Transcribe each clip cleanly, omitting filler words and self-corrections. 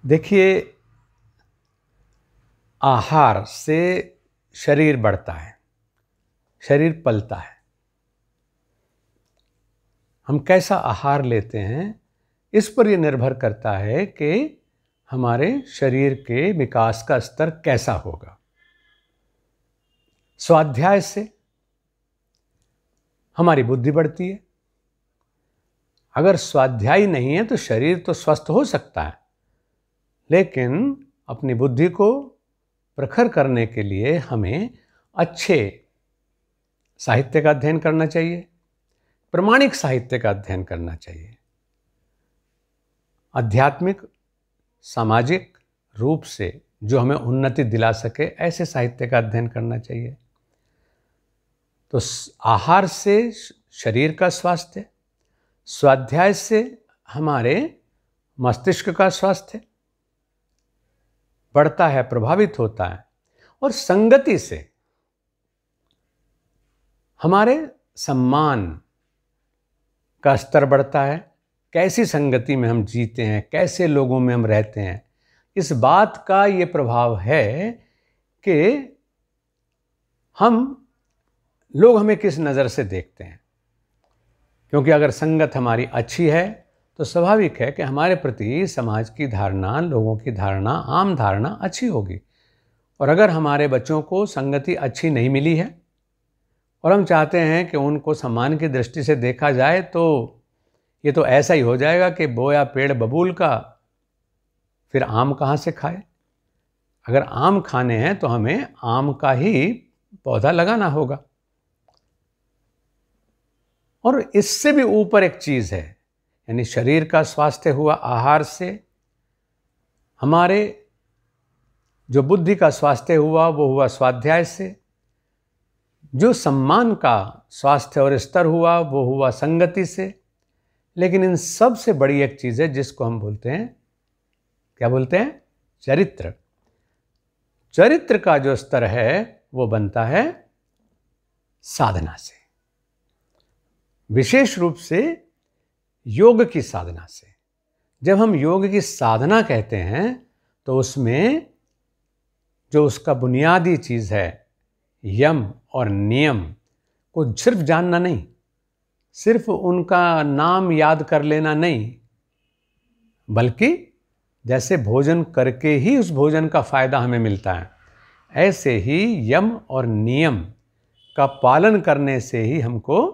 देखिए, आहार से शरीर बढ़ता है, शरीर पलता है। हम कैसा आहार लेते हैं इस पर यह निर्भर करता है कि हमारे शरीर के विकास का स्तर कैसा होगा। स्वाध्याय से हमारी बुद्धि बढ़ती है। अगर स्वाध्याय नहीं है तो शरीर तो स्वस्थ हो सकता है, लेकिन अपनी बुद्धि को प्रखर करने के लिए हमें अच्छे साहित्य का अध्ययन करना चाहिए, प्रामाणिक साहित्य का अध्ययन करना चाहिए। आध्यात्मिक, सामाजिक रूप से जो हमें उन्नति दिला सके ऐसे साहित्य का अध्ययन करना चाहिए। तो आहार से शरीर का स्वास्थ्य, स्वाध्याय से हमारे मस्तिष्क का स्वास्थ्य बढ़ता है, प्रभावित होता है, और संगति से हमारे सम्मान का स्तर बढ़ता है। कैसी संगति में हम जीते हैं, कैसे लोगों में हम रहते हैं, इस बात का ये प्रभाव है कि लोग हमें किस नज़र से देखते हैं। क्योंकि अगर संगत हमारी अच्छी है तो स्वाभाविक है कि हमारे प्रति समाज की धारणा, लोगों की धारणा, आम धारणा अच्छी होगी। और अगर हमारे बच्चों को संगति अच्छी नहीं मिली है और हम चाहते हैं कि उनको सम्मान की दृष्टि से देखा जाए, तो ये तो ऐसा ही हो जाएगा कि बोया पेड़ बबूल का, फिर आम कहाँ से खाए। अगर आम खाने हैं तो हमें आम का ही पौधा लगाना होगा। और इससे भी ऊपर एक चीज़ है, यानी शरीर का स्वास्थ्य हुआ आहार से, हमारे जो बुद्धि का स्वास्थ्य हुआ वो हुआ स्वाध्याय से, जो सम्मान का स्वास्थ्य और स्तर हुआ वो हुआ संगति से। लेकिन इन सब से बड़ी एक चीज़ है जिसको हम बोलते हैं, क्या बोलते हैं? चरित्र। चरित्र का जो स्तर है वो बनता है साधना से, विशेष रूप से योग की साधना से। जब हम योग की साधना कहते हैं तो उसमें जो उसका बुनियादी चीज़ है, यम और नियम को सिर्फ जानना नहीं, सिर्फ उनका नाम याद कर लेना नहीं, बल्कि जैसे भोजन करके ही उस भोजन का फायदा हमें मिलता है, ऐसे ही यम और नियम का पालन करने से ही हमको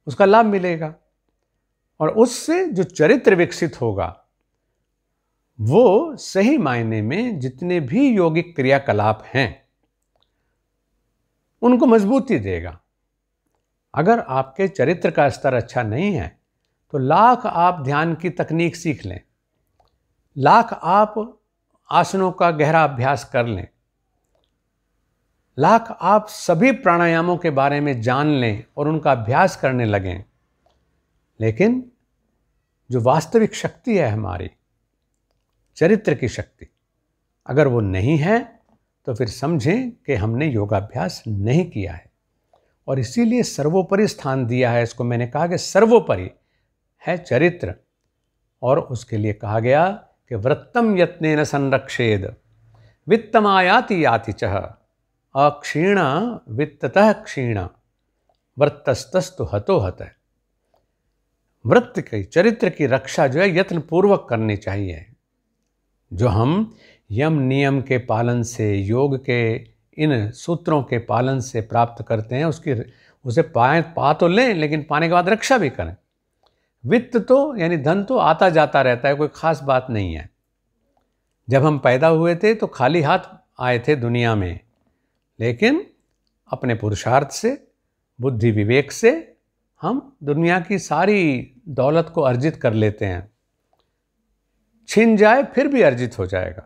उसका लाभ मिलेगा। और उससे जो चरित्र विकसित होगा वो सही मायने में जितने भी यौगिक क्रियाकलाप हैं उनको मजबूती देगा। अगर आपके चरित्र का स्तर अच्छा नहीं है तो लाख आप ध्यान की तकनीक सीख लें, लाख आप आसनों का गहरा अभ्यास कर लें, लाख आप सभी प्राणायामों के बारे में जान लें और उनका अभ्यास करने लगें, लेकिन जो वास्तविक शक्ति है हमारी चरित्र की शक्ति, अगर वो नहीं है तो फिर समझें कि हमने योगाभ्यास नहीं किया है। और इसीलिए सर्वोपरि स्थान दिया है इसको। मैंने कहा कि सर्वोपरि है चरित्र, और उसके लिए कहा गया कि वृत्तम यत्नेन संरक्षेद वित्तमायाति याति चह अक्षीण वित्ततः क्षीण वृत्तस्तस्तु हतो हत। वृत्त की, चरित्र की रक्षा जो है यत्न पूर्वक करनी चाहिए। जो हम यम नियम के पालन से, योग के इन सूत्रों के पालन से प्राप्त करते हैं, उसे पा तो लें, लेकिन पाने के बाद रक्षा भी करें। वित्त तो यानी धन तो आता जाता रहता है, कोई खास बात नहीं है। जब हम पैदा हुए थे तो खाली हाथ आए थे दुनिया में, लेकिन अपने पुरुषार्थ से, बुद्धि विवेक से हम दुनिया की सारी दौलत को अर्जित कर लेते हैं। छिन जाए फिर भी अर्जित हो जाएगा।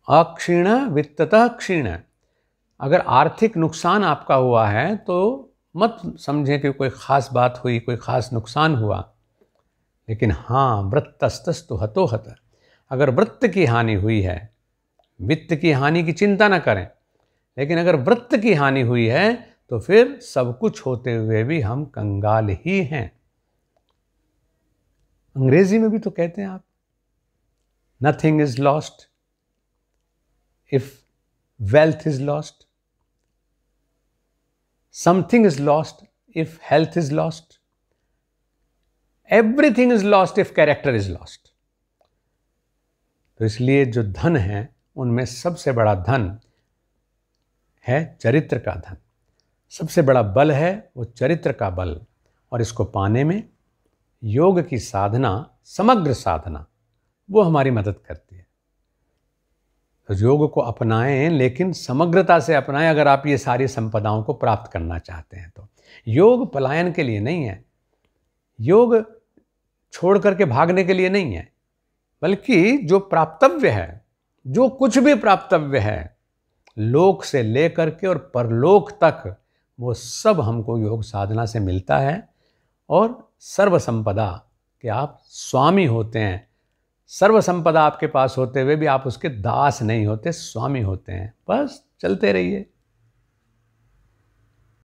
अक्षीण वित्ततः क्षीण। अगर आर्थिक नुकसान आपका हुआ है तो मत समझें कि कोई खास बात हुई, कोई खास नुकसान हुआ, लेकिन हाँ, वृत्तस्तस्तु हतो हत। अगर वृत्त की हानि हुई है, वित्त की हानि की चिंता न करें, लेकिन अगर वृत्त की हानि हुई है तो फिर सब कुछ होते हुए भी हम कंगाल ही हैं। अंग्रेजी में भी तो कहते हैं आप, Nothing is lost if wealth is lost. Something is lost if health is lost. Everything is lost if character is lost. तो इसलिए जो धन है उनमें सबसे बड़ा धन है चरित्र का धन। सबसे बड़ा बल है वो चरित्र का बल, और इसको पाने में योग की साधना, समग्र साधना, वो हमारी मदद करती है। तो योग को अपनाएं, लेकिन समग्रता से अपनाएं अगर आप ये सारी संपदाओं को प्राप्त करना चाहते हैं तो। योग पलायन के लिए नहीं है, योग छोड़ करके भागने के लिए नहीं है, बल्कि जो प्राप्तव्य है, जो कुछ भी प्राप्तव्य है लोक से लेकर के और परलोक तक, वो सब हमको योग साधना से मिलता है। और सर्व संपदा के आप स्वामी होते हैं। सर्व संपदा आपके पास होते हुए भी आप उसके दास नहीं होते, स्वामी होते हैं। बस चलते रहिए।